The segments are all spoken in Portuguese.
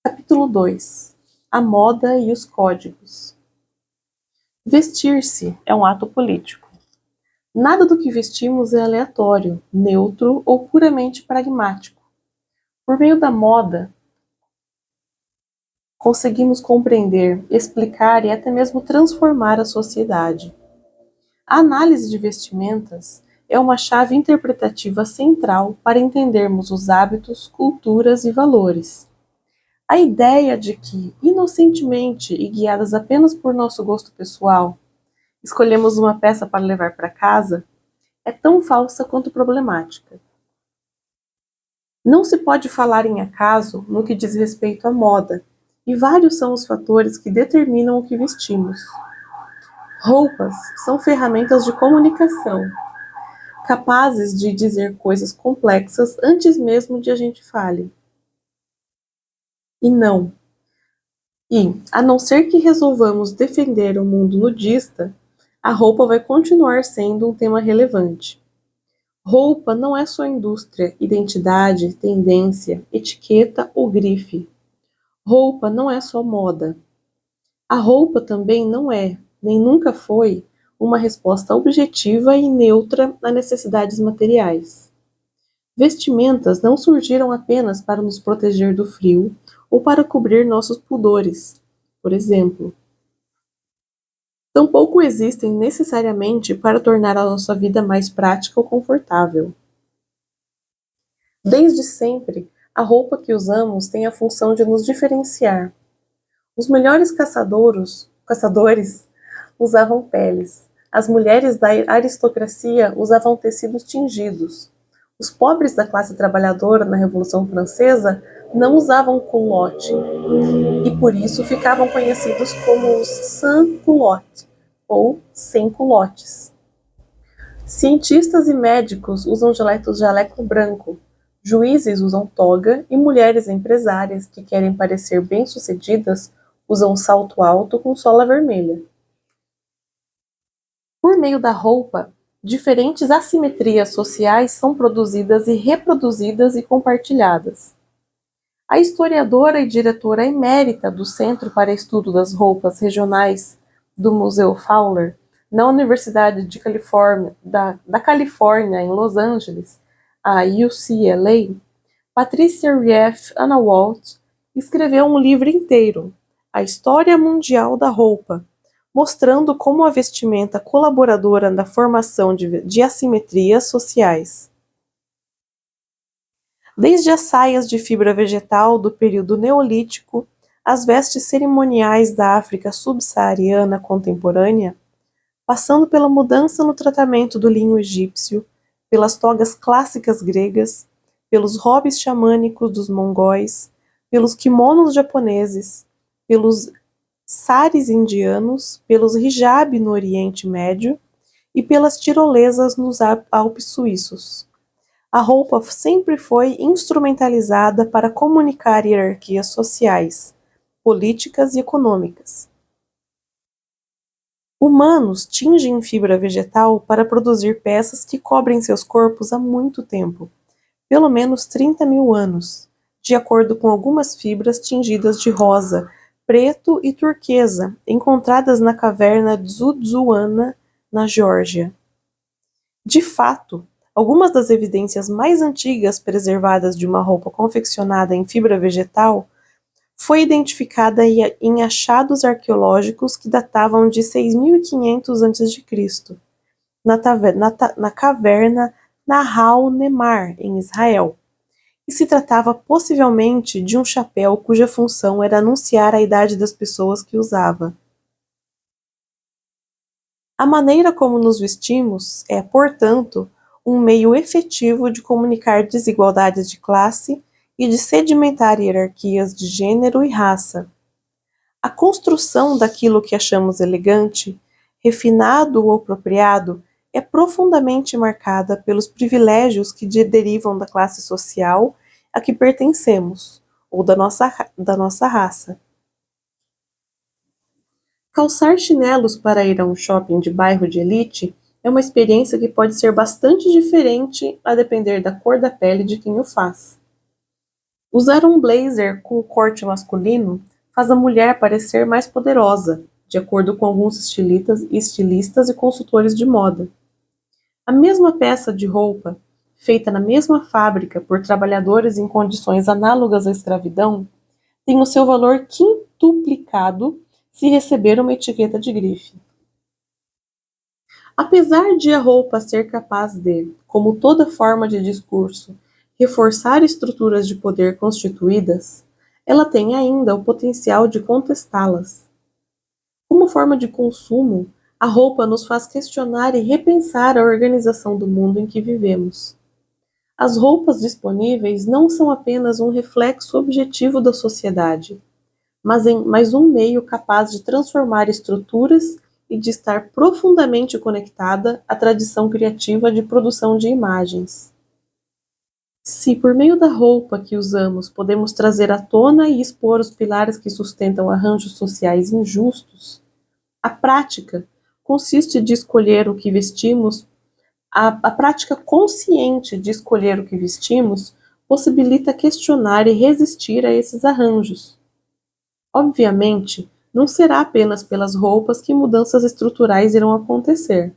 Capítulo 2: A moda e os códigos. Vestir-se é um ato político. Nada do que vestimos é aleatório, neutro ou puramente pragmático. Por meio da moda, conseguimos compreender, explicar e até mesmo transformar a sociedade. A análise de vestimentas é uma chave interpretativa central para entendermos os hábitos, culturas e valores. A ideia de que, inocentemente e guiadas apenas por nosso gosto pessoal, escolhemos uma peça para levar para casa é tão falsa quanto problemática. Não se pode falar em acaso no que diz respeito à moda, e vários são os fatores que determinam o que vestimos. Roupas são ferramentas de comunicação, capazes de dizer coisas complexas antes mesmo de a gente fale. A não ser que resolvamos defender o mundo nudista, a roupa vai continuar sendo um tema relevante. Roupa não é só indústria, identidade, tendência, etiqueta ou grife. Roupa não é só moda. A roupa também não é, nem nunca foi, uma resposta objetiva e neutra a necessidades materiais. Vestimentas não surgiram apenas para nos proteger do frio ou para cobrir nossos pudores, por exemplo. Tampouco existem necessariamente para tornar a nossa vida mais prática ou confortável. Desde sempre, a roupa que usamos tem a função de nos diferenciar. Os melhores caçadores usavam peles. As mulheres da aristocracia usavam tecidos tingidos. Os pobres da classe trabalhadora na Revolução Francesa não usavam culotte e por isso ficavam conhecidos como os sans-culottes ou sem culottes. Cientistas e médicos usam jaleco branco, juízes usam toga e mulheres empresárias que querem parecer bem-sucedidas usam salto alto com sola vermelha. Por meio da roupa, diferentes assimetrias sociais são produzidas e reproduzidas e compartilhadas. A historiadora e diretora emérita do Centro para Estudo das Roupas Regionais do Museu Fowler, na Universidade da Califórnia, em Los Angeles, a UCLA, Patricia Rief Anawalt, escreveu um livro inteiro, A História Mundial da Roupa, mostrando como a vestimenta colaboradora na formação de assimetrias sociais. Desde as saias de fibra vegetal do período neolítico, as vestes cerimoniais da África subsaariana contemporânea, passando pela mudança no tratamento do linho egípcio, pelas togas clássicas gregas, pelos robes xamânicos dos mongóis, pelos kimonos japoneses, pelos saris indianos, pelos hijab no Oriente Médio e pelas tirolesas nos Alpes suíços. A roupa sempre foi instrumentalizada para comunicar hierarquias sociais, políticas e econômicas. Humanos tingem fibra vegetal para produzir peças que cobrem seus corpos há muito tempo, pelo menos 30 mil anos, de acordo com algumas fibras tingidas de rosa, preto e turquesa, encontradas na caverna Dzudzuana, na Geórgia. De fato, algumas das evidências mais antigas preservadas de uma roupa confeccionada em fibra vegetal foi identificada em achados arqueológicos que datavam de 6.500 a.C., na caverna Nahal Nemar, em Israel, e se tratava possivelmente de um chapéu cuja função era anunciar a idade das pessoas que usava. A maneira como nos vestimos é, portanto, um meio efetivo de comunicar desigualdades de classe e de sedimentar hierarquias de gênero e raça. A construção daquilo que achamos elegante, refinado ou apropriado é profundamente marcada pelos privilégios que derivam da classe social a que pertencemos, ou da nossa raça. Calçar chinelos para ir a um shopping de bairro de elite é uma experiência que pode ser bastante diferente a depender da cor da pele de quem o faz. Usar um blazer com corte masculino faz a mulher parecer mais poderosa, de acordo com alguns estilistas e consultores de moda. A mesma peça de roupa, feita na mesma fábrica por trabalhadores em condições análogas à escravidão, tem o seu valor quintuplicado se receber uma etiqueta de grife. Apesar de a roupa ser capaz de, como toda forma de discurso, reforçar estruturas de poder constituídas, ela tem ainda o potencial de contestá-las. Como forma de consumo, a roupa nos faz questionar e repensar a organização do mundo em que vivemos. As roupas disponíveis não são apenas um reflexo objetivo da sociedade, mas um meio capaz de transformar estruturas e de estar profundamente conectada à tradição criativa de produção de imagens. Se, por meio da roupa que usamos, podemos trazer à tona e expor os pilares que sustentam arranjos sociais injustos, a prática consiste de escolher o que vestimos, a prática consciente de escolher o que vestimos possibilita questionar e resistir a esses arranjos. Obviamente, não será apenas pelas roupas que mudanças estruturais irão acontecer,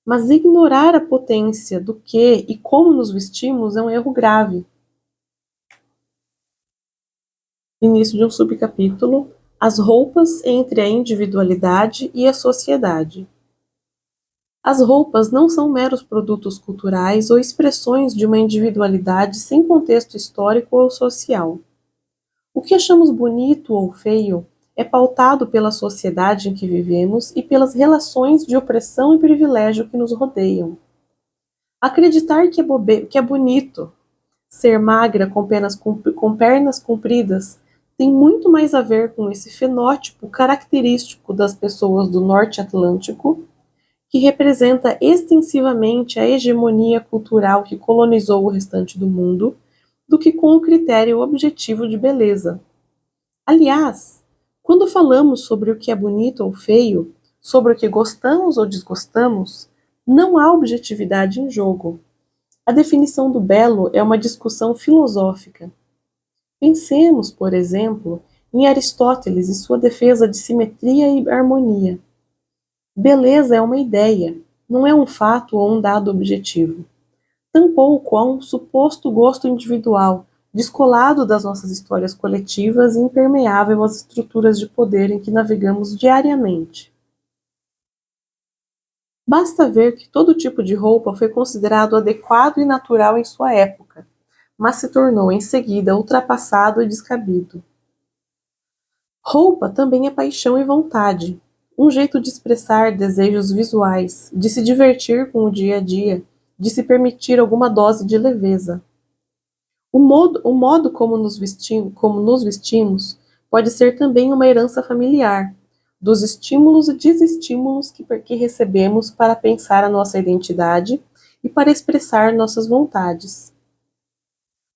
mas ignorar a potência do que e como nos vestimos é um erro grave. Início de um subcapítulo: As roupas entre a individualidade e a sociedade. As roupas não são meros produtos culturais ou expressões de uma individualidade sem contexto histórico ou social. O que achamos bonito ou feio é pautado pela sociedade em que vivemos e pelas relações de opressão e privilégio que nos rodeiam. Acreditar que é bonito ser magra com pernas compridas tem muito mais a ver com esse fenótipo característico das pessoas do Norte Atlântico, que representa extensivamente a hegemonia cultural que colonizou o restante do mundo, do que com o critério objetivo de beleza. Aliás, quando falamos sobre o que é bonito ou feio, sobre o que gostamos ou desgostamos, não há objetividade em jogo. A definição do belo é uma discussão filosófica. Pensemos, por exemplo, em Aristóteles e sua defesa de simetria e harmonia. Beleza é uma ideia, não é um fato ou um dado objetivo. Tampouco há um suposto gosto individual, descolado das nossas histórias coletivas e impermeável às estruturas de poder em que navegamos diariamente. Basta ver que todo tipo de roupa foi considerado adequado e natural em sua época, mas se tornou em seguida ultrapassado e descabido. Roupa também é paixão e vontade, um jeito de expressar desejos visuais, de se divertir com o dia a dia, de se permitir alguma dose de leveza. O modo como nos vestimos pode ser também uma herança familiar, dos estímulos e desestímulos que recebemos para pensar a nossa identidade e para expressar nossas vontades.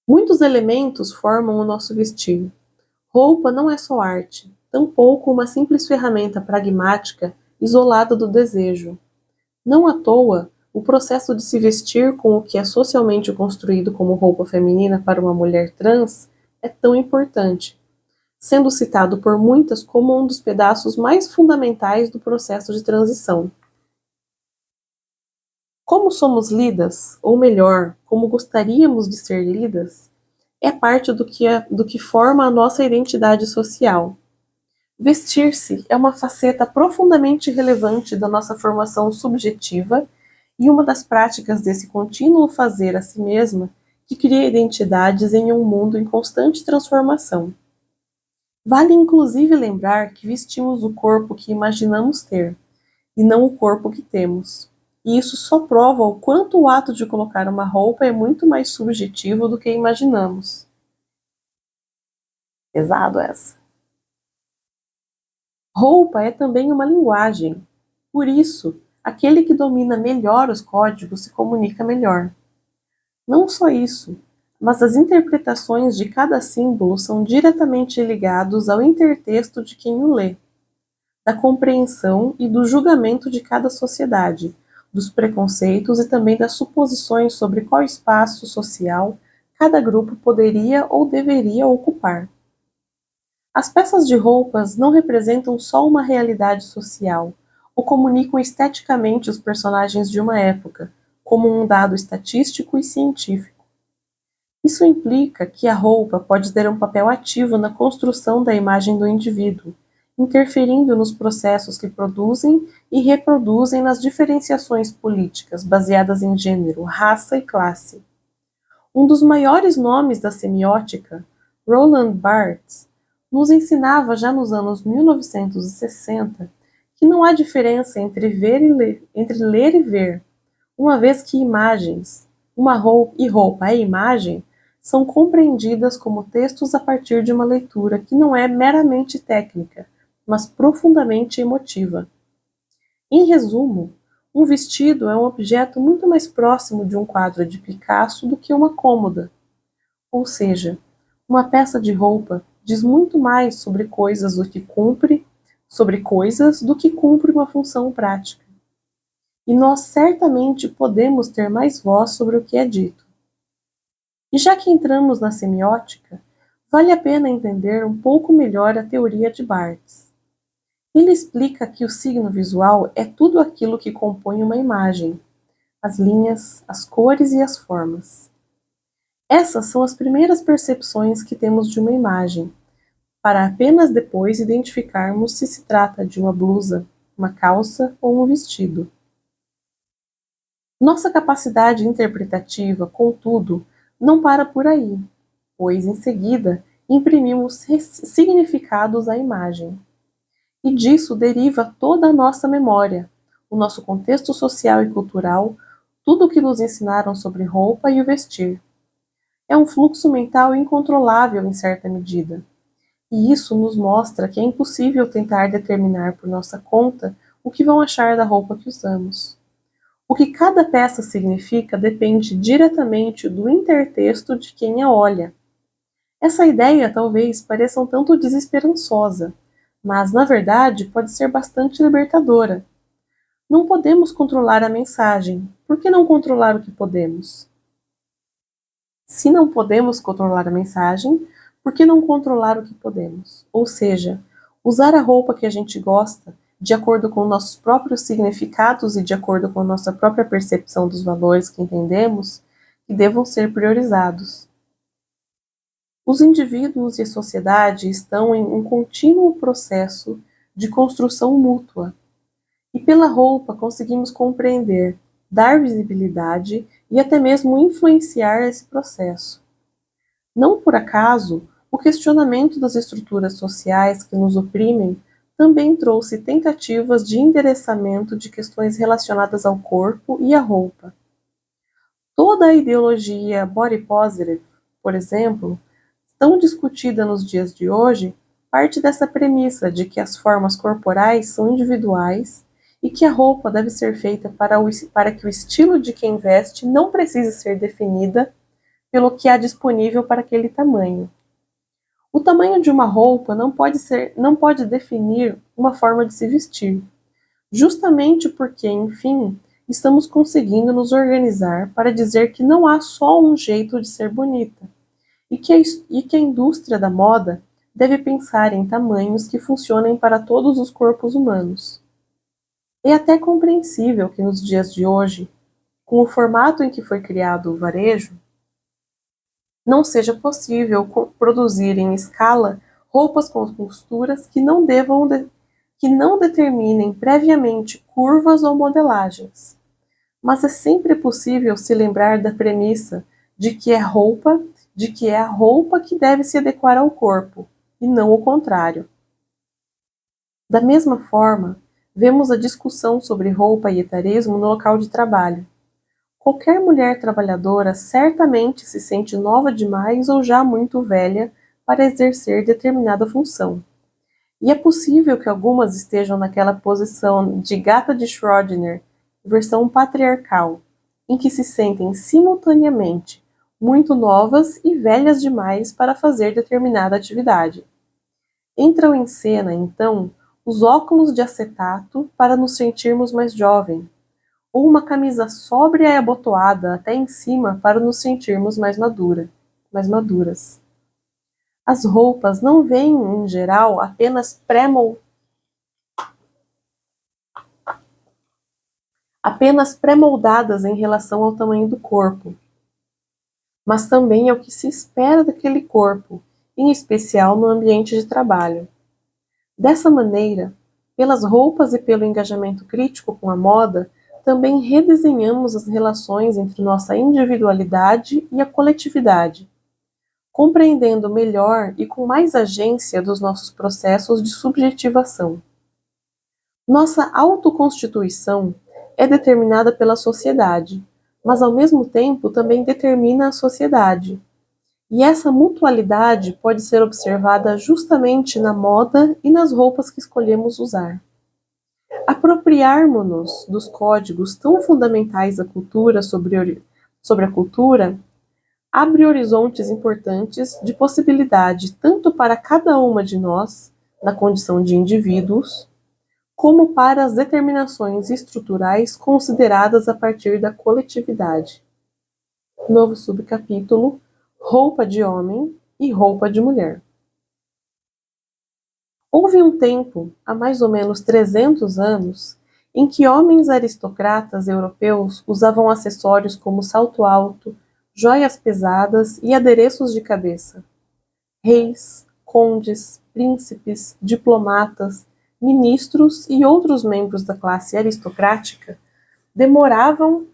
Muitos elementos formam o nosso vestir. Roupa não é só arte, tampouco uma simples ferramenta pragmática isolada do desejo. Não à toa, o processo de se vestir com o que é socialmente construído como roupa feminina para uma mulher trans é tão importante, sendo citado por muitas como um dos pedaços mais fundamentais do processo de transição. Como somos lidas, ou melhor, como gostaríamos de ser lidas, é parte do que forma a nossa identidade social. Vestir-se é uma faceta profundamente relevante da nossa formação subjetiva e uma das práticas desse contínuo fazer a si mesma que cria identidades em um mundo em constante transformação. Vale inclusive lembrar que vestimos o corpo que imaginamos ter, e não o corpo que temos. E isso só prova o quanto o ato de colocar uma roupa é muito mais subjetivo do que imaginamos. Pesado essa. Roupa é também uma linguagem. Por isso, aquele que domina melhor os códigos se comunica melhor. Não só isso, mas as interpretações de cada símbolo são diretamente ligados ao intertexto de quem o lê, da compreensão e do julgamento de cada sociedade, dos preconceitos e também das suposições sobre qual espaço social cada grupo poderia ou deveria ocupar. As peças de roupas não representam só uma realidade social, ou comunicam esteticamente os personagens de uma época, como um dado estatístico e científico. Isso implica que a roupa pode ter um papel ativo na construção da imagem do indivíduo, interferindo nos processos que produzem e reproduzem nas diferenciações políticas baseadas em gênero, raça e classe. Um dos maiores nomes da semiótica, Roland Barthes, nos ensinava já nos anos 1960 que não há diferença entre ler e ver, uma vez que imagens, roupa e imagem, são compreendidas como textos a partir de uma leitura que não é meramente técnica, mas profundamente emotiva. Em resumo, um vestido é um objeto muito mais próximo de um quadro de Picasso do que uma cômoda. Ou seja, uma peça de roupa diz muito mais sobre coisas do que cumpre uma função prática. E nós certamente podemos ter mais voz sobre o que é dito. E já que entramos na semiótica, vale a pena entender um pouco melhor a teoria de Barthes. Ele explica que o signo visual é tudo aquilo que compõe uma imagem, as linhas, as cores e as formas. Essas são as primeiras percepções que temos de uma imagem, para apenas depois identificarmos se se trata de uma blusa, uma calça ou um vestido. Nossa capacidade interpretativa, contudo, não para por aí, pois, em seguida, imprimimos significados à imagem. E disso deriva toda a nossa memória, o nosso contexto social e cultural, tudo o que nos ensinaram sobre roupa e o vestir. É um fluxo mental incontrolável em certa medida. E isso nos mostra que é impossível tentar determinar por nossa conta o que vão achar da roupa que usamos. O que cada peça significa depende diretamente do intertexto de quem a olha. Essa ideia talvez pareça um tanto desesperançosa, mas na verdade pode ser bastante libertadora. Não podemos controlar a mensagem, por que não controlar o que podemos? Se não podemos controlar a mensagem, por que não controlar o que podemos? Ou seja, usar a roupa que a gente gosta, de acordo com nossos próprios significados e de acordo com nossa própria percepção dos valores que entendemos, que devam ser priorizados. Os indivíduos e a sociedade estão em um contínuo processo de construção mútua, e pela roupa conseguimos compreender, dar visibilidade e até mesmo influenciar esse processo. Não por acaso, o questionamento das estruturas sociais que nos oprimem também trouxe tentativas de endereçamento de questões relacionadas ao corpo e à roupa. Toda a ideologia body positive, por exemplo, tão discutida nos dias de hoje, parte dessa premissa de que as formas corporais são individuais e que a roupa deve ser feita para que o estilo de quem veste não precise ser definida pelo que há disponível para aquele tamanho. O tamanho de uma roupa não pode definir uma forma de se vestir, justamente porque, enfim, estamos conseguindo nos organizar para dizer que não há só um jeito de ser bonita, e que a indústria da moda deve pensar em tamanhos que funcionem para todos os corpos humanos. É até compreensível que nos dias de hoje, com o formato em que foi criado o varejo, não seja possível produzir em escala roupas com costuras que não determinem previamente curvas ou modelagens. Mas é sempre possível se lembrar da premissa de que é a roupa que deve se adequar ao corpo, e não o contrário. Da mesma forma, vemos a discussão sobre roupa e etarismo no local de trabalho. Qualquer mulher trabalhadora certamente se sente nova demais ou já muito velha para exercer determinada função. E é possível que algumas estejam naquela posição de gata de Schrödinger, versão patriarcal, em que se sentem simultaneamente muito novas e velhas demais para fazer determinada atividade. Entram em cena, então, os óculos de acetato para nos sentirmos mais jovens, ou uma camisa sóbria e abotoada até em cima para nos sentirmos mais madura. mais maduras. As roupas não vêm, em geral, apenas pré-moldadas em relação ao tamanho do corpo, mas também ao que se espera daquele corpo, em especial no ambiente de trabalho. Dessa maneira, pelas roupas e pelo engajamento crítico com a moda, também redesenhamos as relações entre nossa individualidade e a coletividade, compreendendo melhor e com mais agência dos nossos processos de subjetivação. Nossa autoconstituição é determinada pela sociedade, mas ao mesmo tempo também determina a sociedade. E essa mutualidade pode ser observada justamente na moda e nas roupas que escolhemos usar. Apropriarmos-nos dos códigos tão fundamentais da cultura sobre a cultura abre horizontes importantes de possibilidade tanto para cada uma de nós, na condição de indivíduos, como para as determinações estruturais consideradas a partir da coletividade. Novo subcapítulo: roupa de homem e roupa de mulher. Houve um tempo, há mais ou menos 300 anos, em que homens aristocratas europeus usavam acessórios como salto alto, joias pesadas e adereços de cabeça. Reis, condes, príncipes, diplomatas, ministros e outros membros da classe aristocrática demoravam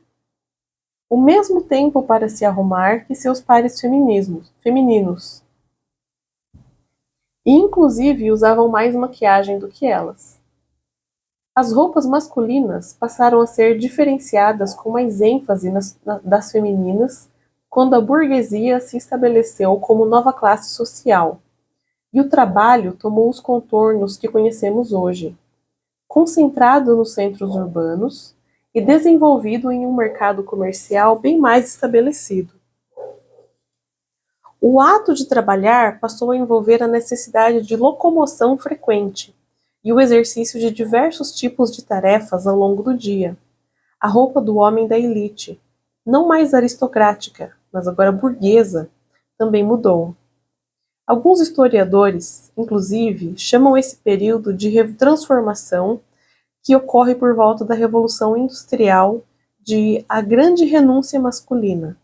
o mesmo tempo para se arrumar que seus pares femininos, e inclusive usavam mais maquiagem do que elas. As roupas masculinas passaram a ser diferenciadas com mais ênfase das femininas quando a burguesia se estabeleceu como nova classe social, e o trabalho tomou os contornos que conhecemos hoje, concentrado nos centros urbanos e desenvolvido em um mercado comercial bem mais estabelecido. O ato de trabalhar passou a envolver a necessidade de locomoção frequente e o exercício de diversos tipos de tarefas ao longo do dia. A roupa do homem da elite, não mais aristocrática, mas agora burguesa, também mudou. Alguns historiadores, inclusive, chamam esse período de transformação que ocorre por volta da Revolução Industrial de a grande renúncia masculina.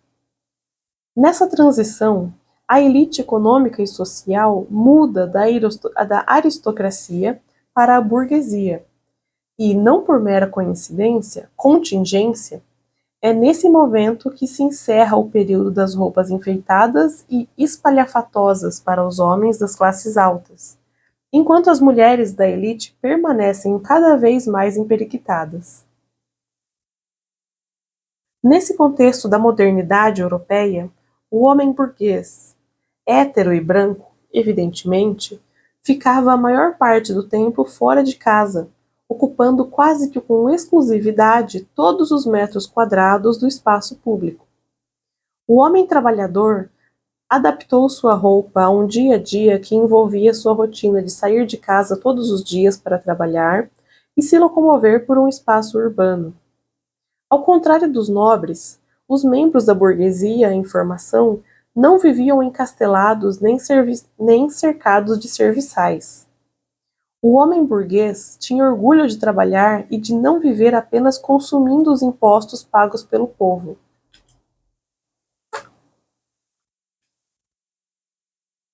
Nessa transição, a elite econômica e social muda da aristocracia para a burguesia. E, não por mera contingência, é nesse momento que se encerra o período das roupas enfeitadas e espalhafatosas para os homens das classes altas, enquanto as mulheres da elite permanecem cada vez mais emperiquitadas. Nesse contexto da modernidade europeia, o homem burguês, hétero e branco, evidentemente, ficava a maior parte do tempo fora de casa, ocupando quase que com exclusividade todos os metros quadrados do espaço público. O homem trabalhador adaptou sua roupa a um dia a dia que envolvia sua rotina de sair de casa todos os dias para trabalhar e se locomover por um espaço urbano. Ao contrário dos nobres, os membros da burguesia em formação não viviam encastelados nem cercados de serviçais. O homem burguês tinha orgulho de trabalhar e de não viver apenas consumindo os impostos pagos pelo povo.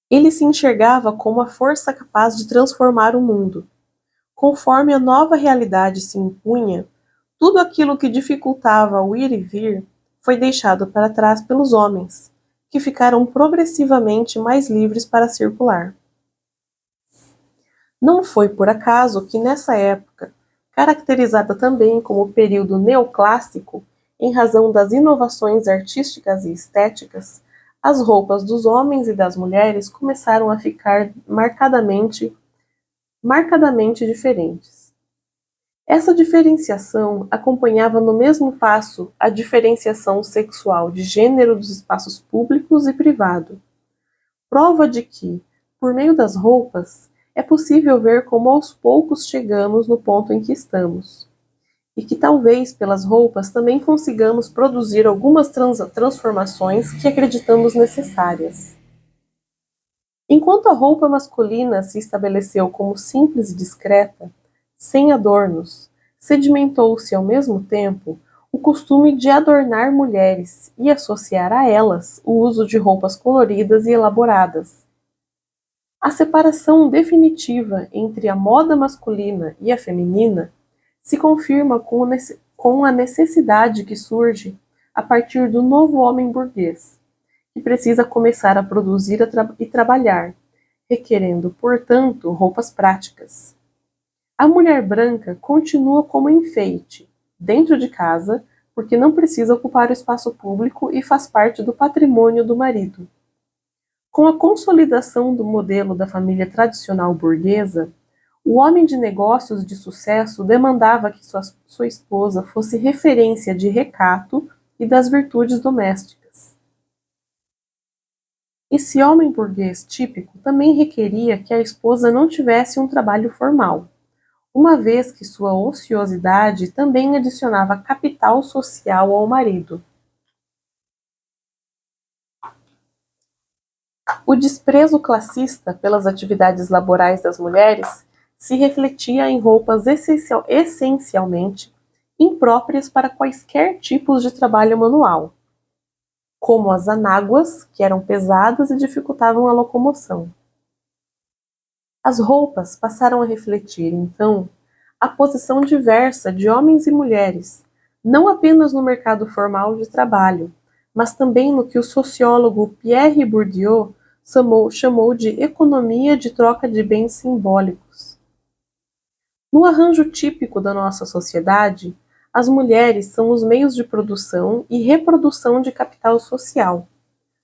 Ele se enxergava como a força capaz de transformar o mundo. Conforme a nova realidade se impunha, tudo aquilo que dificultava o ir e vir foi deixado para trás pelos homens, que ficaram progressivamente mais livres para circular. Não foi por acaso que nessa época, caracterizada também como período neoclássico, em razão das inovações artísticas e estéticas, as roupas dos homens e das mulheres começaram a ficar marcadamente diferentes. Essa diferenciação acompanhava no mesmo passo a diferenciação sexual de gênero dos espaços públicos e privado. Prova de que, por meio das roupas, é possível ver como aos poucos chegamos no ponto em que estamos. e que talvez pelas roupas também consigamos produzir algumas transformações que acreditamos necessárias. Enquanto a roupa masculina se estabeleceu como simples e discreta, sem adornos, sedimentou-se ao mesmo tempo o costume de adornar mulheres e associar a elas o uso de roupas coloridas e elaboradas. A separação definitiva entre a moda masculina e a feminina se confirma com a necessidade que surge a partir do novo homem burguês, que precisa começar a produzir e trabalhar, requerendo, portanto, roupas práticas. A mulher branca continua como enfeite, dentro de casa, porque não precisa ocupar o espaço público e faz parte do patrimônio do marido. Com a consolidação do modelo da família tradicional burguesa, o homem de negócios de sucesso demandava que sua esposa fosse referência de recato e das virtudes domésticas. Esse homem burguês típico também requeria que a esposa não tivesse um trabalho formal, uma vez que sua ociosidade também adicionava capital social ao marido. O desprezo classista pelas atividades laborais das mulheres se refletia em roupas essencialmente impróprias para quaisquer tipos de trabalho manual, como as anáguas, que eram pesadas e dificultavam a locomoção. As roupas passaram a refletir, então, a posição diversa de homens e mulheres, não apenas no mercado formal de trabalho, mas também no que o sociólogo Pierre Bourdieu chamou de economia de troca de bens simbólicos. No arranjo típico da nossa sociedade, as mulheres são os meios de produção e reprodução de capital social,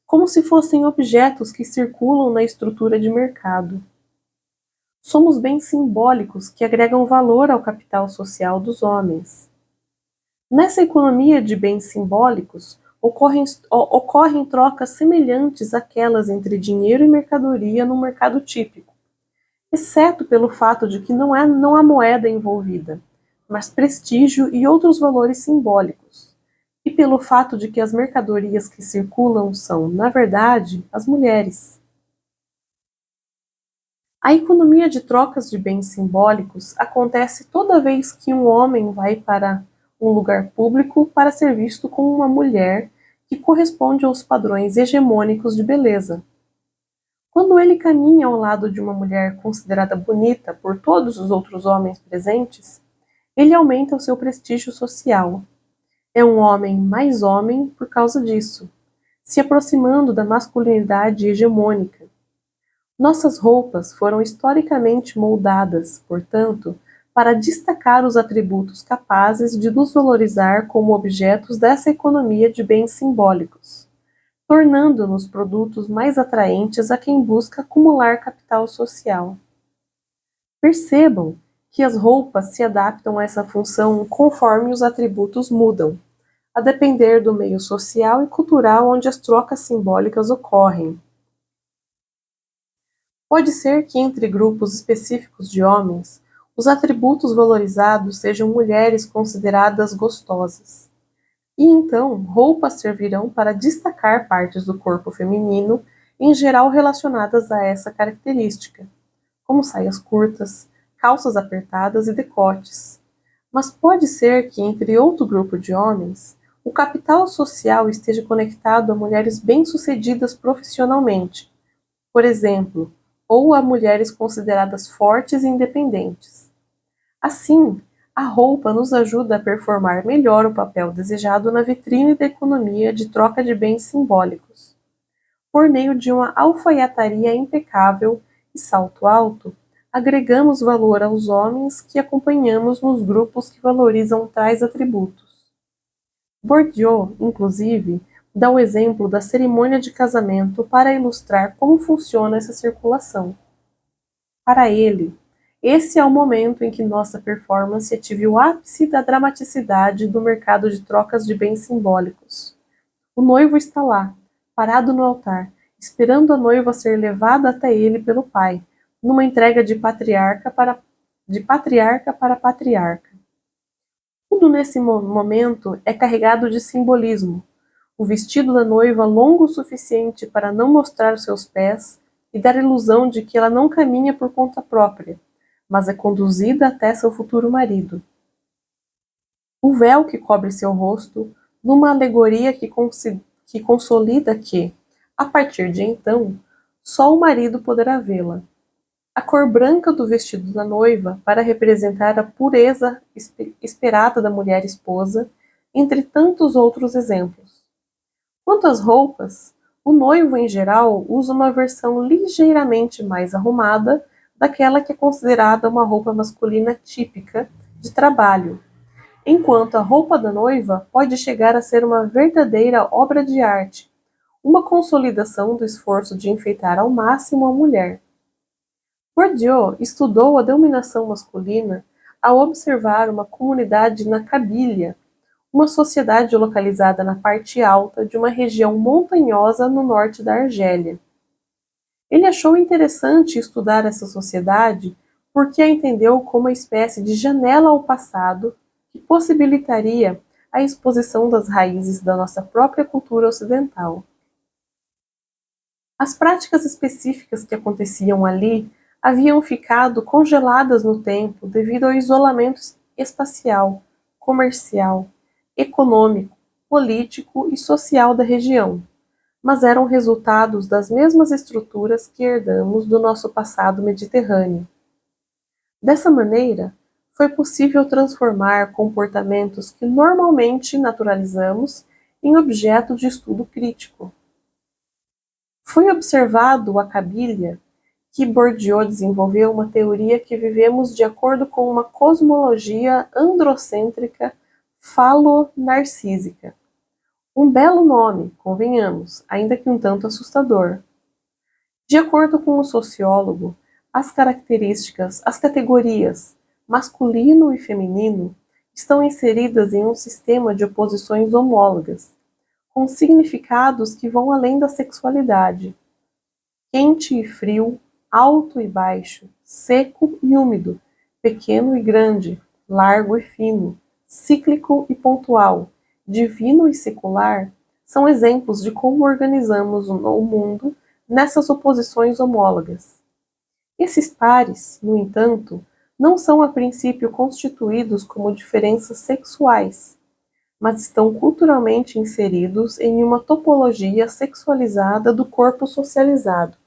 como se fossem objetos que circulam na estrutura de mercado. Somos bens simbólicos que agregam valor ao capital social dos homens. Nessa economia de bens simbólicos, ocorrem trocas semelhantes àquelas entre dinheiro e mercadoria no mercado típico, exceto pelo fato de que não há moeda envolvida, mas prestígio e outros valores simbólicos, e pelo fato de que as mercadorias que circulam são, na verdade, as mulheres. A economia de trocas de bens simbólicos acontece toda vez que um homem vai para um lugar público para ser visto como uma mulher que corresponde aos padrões hegemônicos de beleza. Quando ele caminha ao lado de uma mulher considerada bonita por todos os outros homens presentes, ele aumenta o seu prestígio social. É um homem por causa disso, se aproximando da masculinidade hegemônica. Nossas roupas foram historicamente moldadas, portanto, para destacar os atributos capazes de nos valorizar como objetos dessa economia de bens simbólicos, tornando-nos produtos mais atraentes a quem busca acumular capital social. Percebam que as roupas se adaptam a essa função conforme os atributos mudam, a depender do meio social e cultural onde as trocas simbólicas ocorrem. Pode ser que entre grupos específicos de homens, os atributos valorizados sejam mulheres consideradas gostosas. E então, roupas servirão para destacar partes do corpo feminino, em geral relacionadas a essa característica, como saias curtas, calças apertadas e decotes. Mas pode ser que entre outro grupo de homens, o capital social esteja conectado a mulheres bem-sucedidas profissionalmente, por exemplo, ou a mulheres consideradas fortes e independentes. Assim, a roupa nos ajuda a performar melhor o papel desejado na vitrine da economia de troca de bens simbólicos. Por meio de uma alfaiataria impecável e salto alto, agregamos valor aos homens que acompanhamos nos grupos que valorizam tais atributos. Bourdieu, inclusive, dá o exemplo da cerimônia de casamento para ilustrar como funciona essa circulação. Para ele, esse é o momento em que nossa performance ative o ápice da dramaticidade do mercado de trocas de bens simbólicos. O noivo está lá, parado no altar, esperando a noiva ser levada até ele pelo pai, numa entrega de patriarca para patriarca. Tudo nesse momento é carregado de simbolismo. O vestido da noiva longo o suficiente para não mostrar os seus pés e dar a ilusão de que ela não caminha por conta própria, mas é conduzida até seu futuro marido. O véu que cobre seu rosto, numa alegoria que consolida que, a partir de então, só o marido poderá vê-la. A cor branca do vestido da noiva para representar a pureza esperada da mulher esposa, entre tantos outros exemplos. Quanto às roupas, o noivo em geral usa uma versão ligeiramente mais arrumada daquela que é considerada uma roupa masculina típica de trabalho, enquanto a roupa da noiva pode chegar a ser uma verdadeira obra de arte, uma consolidação do esforço de enfeitar ao máximo a mulher. Bourdieu estudou a dominação masculina ao observar uma comunidade na Cabília, uma sociedade localizada na parte alta de uma região montanhosa no norte da Argélia. Ele achou interessante estudar essa sociedade porque a entendeu como uma espécie de janela ao passado que possibilitaria a exposição das raízes da nossa própria cultura ocidental. As práticas específicas que aconteciam ali haviam ficado congeladas no tempo devido ao isolamento espacial, comercial, econômico, político e social da região, mas eram resultados das mesmas estruturas que herdamos do nosso passado mediterrâneo. Dessa maneira, foi possível transformar comportamentos que normalmente naturalizamos em objeto de estudo crítico. Foi observado a Cabília que Bourdieu desenvolveu uma teoria que vivemos de acordo com uma cosmologia androcêntrica falo-narcísica. Um belo nome, convenhamos, ainda que um tanto assustador. De acordo com o sociólogo, as categorias masculino e feminino estão inseridas em um sistema de oposições homólogas, com significados que vão além da sexualidade. Quente e frio, alto e baixo, seco e úmido, pequeno e grande, largo e fino, cíclico e pontual, divino e secular, são exemplos de como organizamos o mundo nessas oposições homólogas. Esses pares, no entanto, não são a princípio constituídos como diferenças sexuais, mas estão culturalmente inseridos em uma topologia sexualizada do corpo socializado.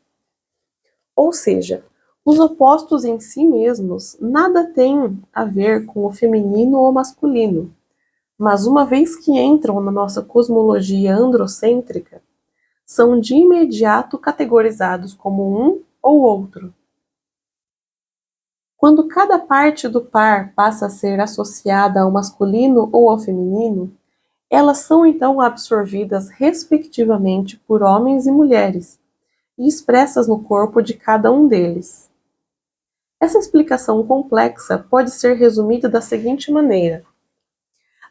Ou seja, os opostos em si mesmos nada têm a ver com o feminino ou masculino, mas uma vez que entram na nossa cosmologia androcêntrica, são de imediato categorizados como um ou outro. Quando cada parte do par passa a ser associada ao masculino ou ao feminino, elas são então absorvidas respectivamente por homens e mulheres, e expressas no corpo de cada um deles. Essa explicação complexa pode ser resumida da seguinte maneira: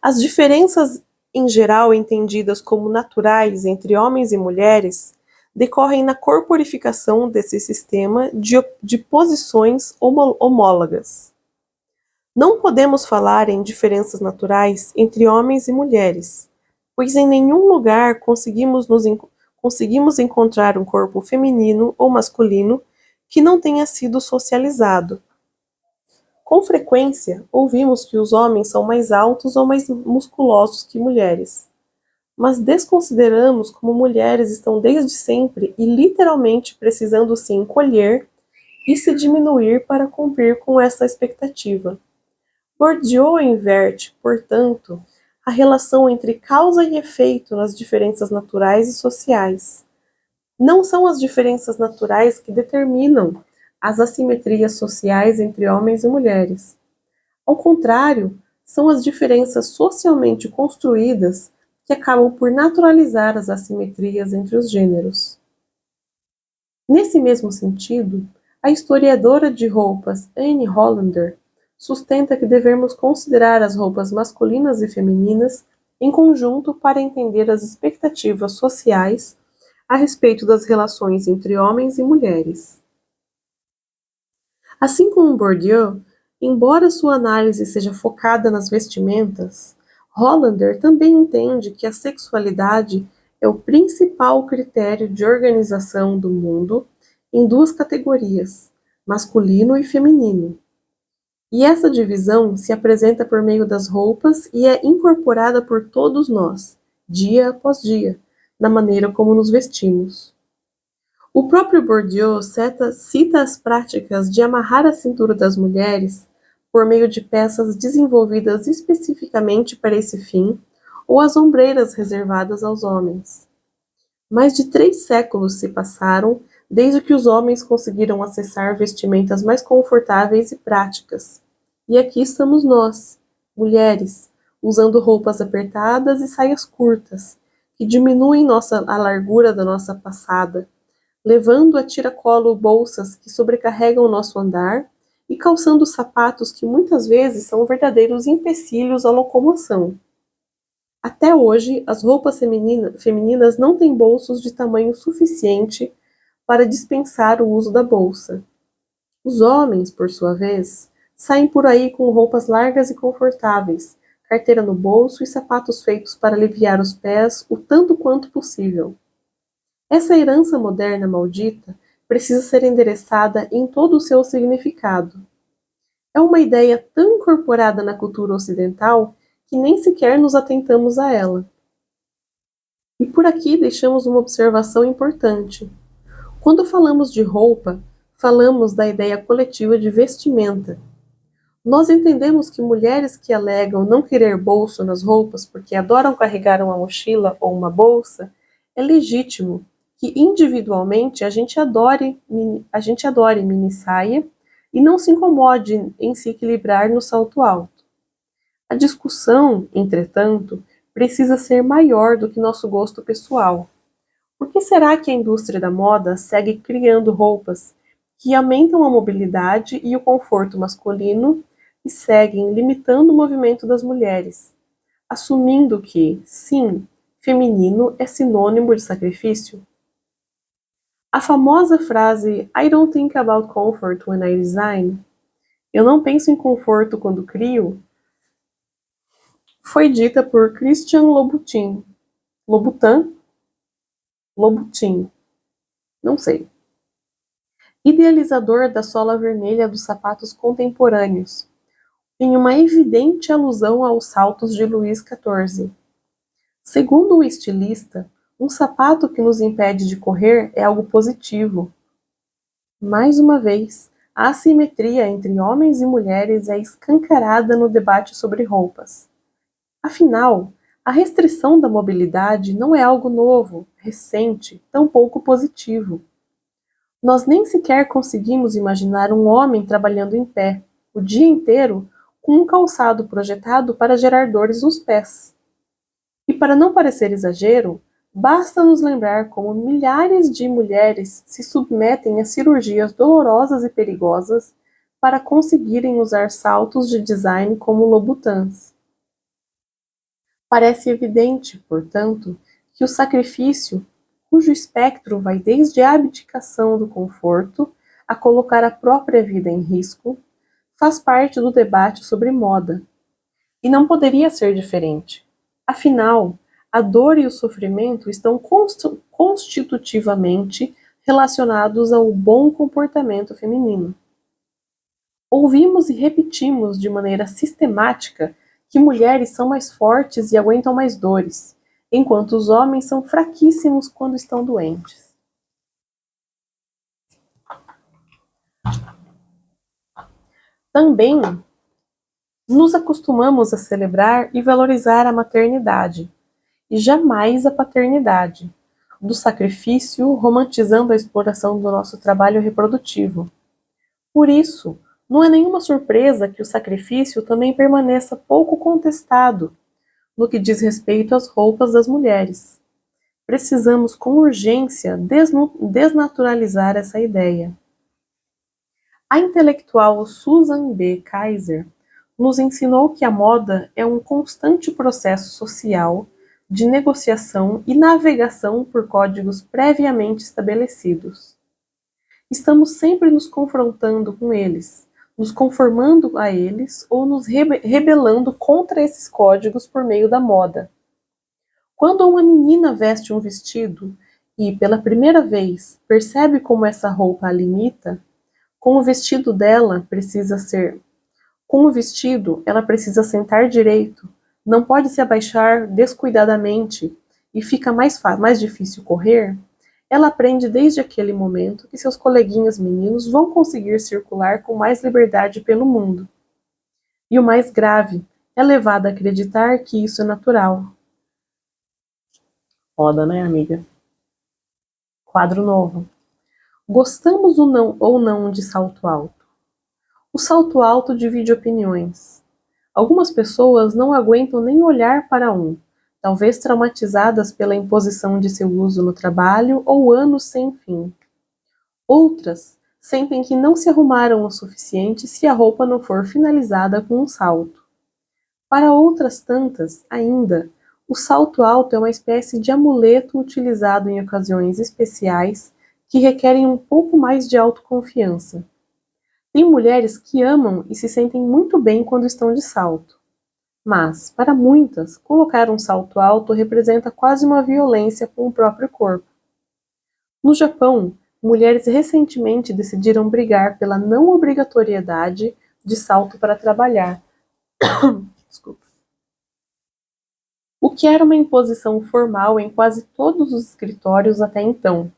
as diferenças em geral entendidas como naturais entre homens e mulheres decorrem na corporificação desse sistema de posições homólogas. Não podemos falar em diferenças naturais entre homens e mulheres, pois em nenhum lugar conseguimos encontrar um corpo feminino ou masculino que não tenha sido socializado. Com frequência, ouvimos que os homens são mais altos ou mais musculosos que mulheres, mas desconsideramos como mulheres estão desde sempre e literalmente precisando se encolher e se diminuir para cumprir com essa expectativa. Bourdieu inverte, portanto, a relação entre causa e efeito nas diferenças naturais e sociais. Não são as diferenças naturais que determinam as assimetrias sociais entre homens e mulheres. Ao contrário, são as diferenças socialmente construídas que acabam por naturalizar as assimetrias entre os gêneros. Nesse mesmo sentido, a historiadora de roupas Anne Hollander sustenta que devemos considerar as roupas masculinas e femininas em conjunto para entender as expectativas sociais a respeito das relações entre homens e mulheres. Assim como Bourdieu, Embora sua análise seja focada nas vestimentas, Hollander também entende que a sexualidade é o principal critério de organização do mundo em duas categorias, masculino e feminino. E essa divisão se apresenta por meio das roupas e é incorporada por todos nós, dia após dia, na maneira como nos vestimos. O próprio Bourdieu cita as práticas de amarrar a cintura das mulheres por meio de peças desenvolvidas especificamente para esse fim, ou as ombreiras reservadas aos homens. Mais de 3 séculos se passaram desde que os homens conseguiram acessar vestimentas mais confortáveis e práticas. E aqui estamos nós, mulheres, usando roupas apertadas e saias curtas, que diminuem a largura da nossa passada, levando a tiracolo bolsas que sobrecarregam o nosso andar e calçando sapatos que muitas vezes são verdadeiros empecilhos à locomoção. Até hoje, as roupas femininas não têm bolsos de tamanho suficiente para dispensar o uso da bolsa. Os homens, por sua vez, saem por aí com roupas largas e confortáveis, carteira no bolso e sapatos feitos para aliviar os pés o tanto quanto possível. Essa herança moderna maldita precisa ser endereçada em todo o seu significado. É uma ideia tão incorporada na cultura ocidental que nem sequer nos atentamos a ela. E por aqui deixamos uma observação importante. Quando falamos de roupa, falamos da ideia coletiva de vestimenta. Nós entendemos que mulheres que alegam não querer bolso nas roupas porque adoram carregar uma mochila ou uma bolsa, é legítimo que individualmente a gente adore mini saia e não se incomode em se equilibrar no salto alto. A discussão, entretanto, precisa ser maior do que nosso gosto pessoal. Por que será que a indústria da moda segue criando roupas que aumentam a mobilidade e o conforto masculino e seguem limitando o movimento das mulheres, assumindo que, sim, feminino é sinônimo de sacrifício? A famosa frase I don't think about comfort when I design, eu não penso em conforto quando crio, foi dita por Christian Louboutin, não sei, idealizador da sola vermelha dos sapatos contemporâneos, em uma evidente alusão aos saltos de Luís XIV. Segundo o estilista, um sapato que nos impede de correr é algo positivo. Mais uma vez, a assimetria entre homens e mulheres é escancarada no debate sobre roupas. Afinal, a restrição da mobilidade não é algo novo, recente, tampouco positivo. Nós nem sequer conseguimos imaginar um homem trabalhando em pé, o dia inteiro, com um calçado projetado para gerar dores nos pés. E para não parecer exagero, basta nos lembrar como milhares de mulheres se submetem a cirurgias dolorosas e perigosas para conseguirem usar saltos de design como Louboutins. Parece evidente, portanto, que o sacrifício, cujo espectro vai desde a abdicação do conforto a colocar a própria vida em risco, faz parte do debate sobre moda. E não poderia ser diferente. Afinal, a dor e o sofrimento estão constitutivamente relacionados ao bom comportamento feminino. Ouvimos e repetimos de maneira sistemática que mulheres são mais fortes e aguentam mais dores, enquanto os homens são fraquíssimos quando estão doentes. Também nos acostumamos a celebrar e valorizar a maternidade, e jamais a paternidade, do sacrifício, romantizando a exploração do nosso trabalho reprodutivo. Por isso, não é nenhuma surpresa que o sacrifício também permaneça pouco contestado no que diz respeito às roupas das mulheres. Precisamos com urgência desnaturalizar essa ideia. A intelectual Susan B. Kaiser nos ensinou que a moda é um constante processo social de negociação e navegação por códigos previamente estabelecidos. Estamos sempre nos confrontando com eles, nos conformando a eles ou nos rebelando contra esses códigos por meio da moda. Quando uma menina veste um vestido e, pela primeira vez, percebe como essa roupa a limita, com o vestido dela precisa ser. Com o vestido, ela precisa sentar direito, não pode se abaixar descuidadamente e fica mais difícil correr. Ela aprende desde aquele momento que seus coleguinhas meninos vão conseguir circular com mais liberdade pelo mundo. E o mais grave, é levada a acreditar que isso é natural. Roda, né, amiga? Quadro novo. Gostamos ou não de salto alto? O salto alto divide opiniões. Algumas pessoas não aguentam nem olhar para um, talvez traumatizadas pela imposição de seu uso no trabalho ou anos sem fim. Outras sentem que não se arrumaram o suficiente se a roupa não for finalizada com um salto. Para outras tantas, ainda, o salto alto é uma espécie de amuleto utilizado em ocasiões especiais que requerem um pouco mais de autoconfiança. Tem mulheres que amam e se sentem muito bem quando estão de salto. Mas, para muitas, colocar um salto alto representa quase uma violência com o próprio corpo. No Japão, mulheres recentemente decidiram brigar pela não obrigatoriedade de salto para trabalhar. Desculpa. O que era uma imposição formal em quase todos os escritórios até então.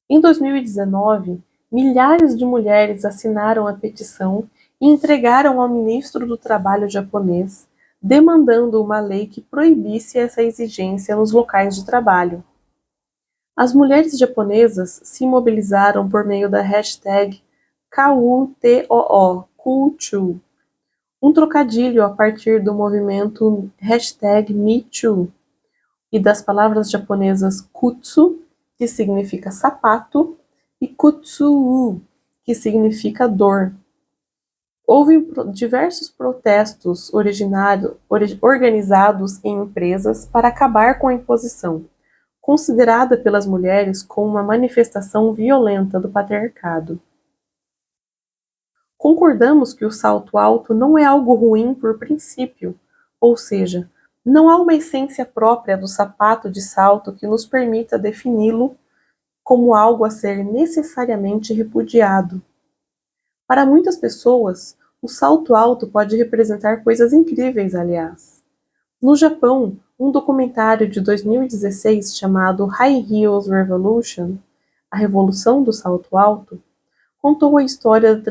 Em 2019, milhares de mulheres assinaram a petição e entregaram ao ministro do Trabalho japonês, demandando uma lei que proibisse essa exigência nos locais de trabalho. As mulheres japonesas se mobilizaram por meio da hashtag KUTOO, KUCHU, um trocadilho a partir do movimento hashtag MeToo, e das palavras japonesas kutsu, que significa sapato, e kutsuu, que significa dor. Houve diversos protestos organizados em empresas para acabar com a imposição, considerada pelas mulheres como uma manifestação violenta do patriarcado. Concordamos que o salto alto não é algo ruim por princípio, ou seja, não há uma essência própria do sapato de salto que nos permita defini-lo como algo a ser necessariamente repudiado. Para muitas pessoas, o salto alto pode representar coisas incríveis, aliás. No Japão, um documentário de 2016 chamado High Heels Revolution, a Revolução do Salto Alto, contou a história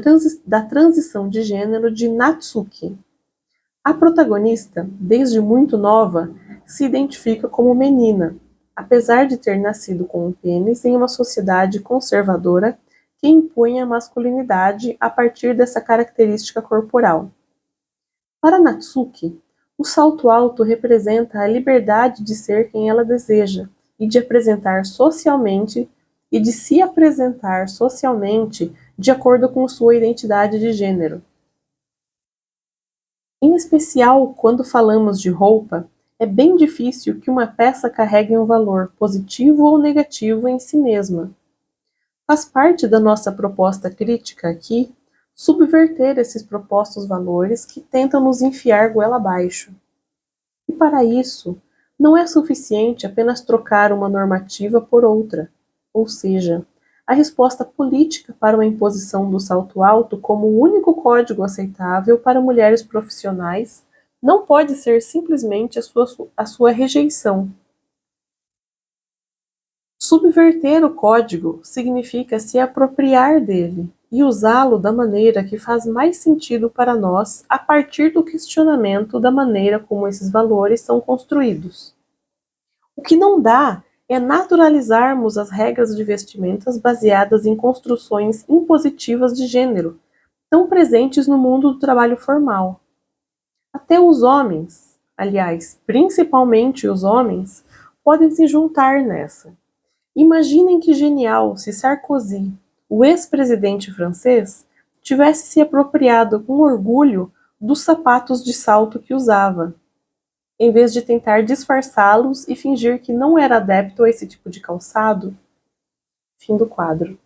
da transição de gênero de Natsuki. A protagonista, desde muito nova, se identifica como menina, apesar de ter nascido com um pênis em uma sociedade conservadora que impunha a masculinidade a partir dessa característica corporal. Para Natsuki, o salto alto representa a liberdade de ser quem ela deseja e de se apresentar socialmente de acordo com sua identidade de gênero. Em especial, quando falamos de roupa, é bem difícil que uma peça carregue um valor positivo ou negativo em si mesma. Faz parte da nossa proposta crítica aqui subverter esses propostos valores que tentam nos enfiar goela abaixo. E para isso, não é suficiente apenas trocar uma normativa por outra, ou seja, a resposta política para uma imposição do salto alto como o único código aceitável para mulheres profissionais não pode ser simplesmente a sua rejeição. Subverter o código significa se apropriar dele e usá-lo da maneira que faz mais sentido para nós a partir do questionamento da maneira como esses valores são construídos. O que não dá é naturalizarmos as regras de vestimentas baseadas em construções impositivas de gênero, tão presentes no mundo do trabalho formal. Até os homens, aliás, principalmente os homens, podem se juntar nessa. Imaginem que genial se Sarkozy, o ex-presidente francês, tivesse se apropriado com orgulho dos sapatos de salto que usava, em vez de tentar disfarçá-los e fingir que não era adepto a esse tipo de calçado. Fim do quadro.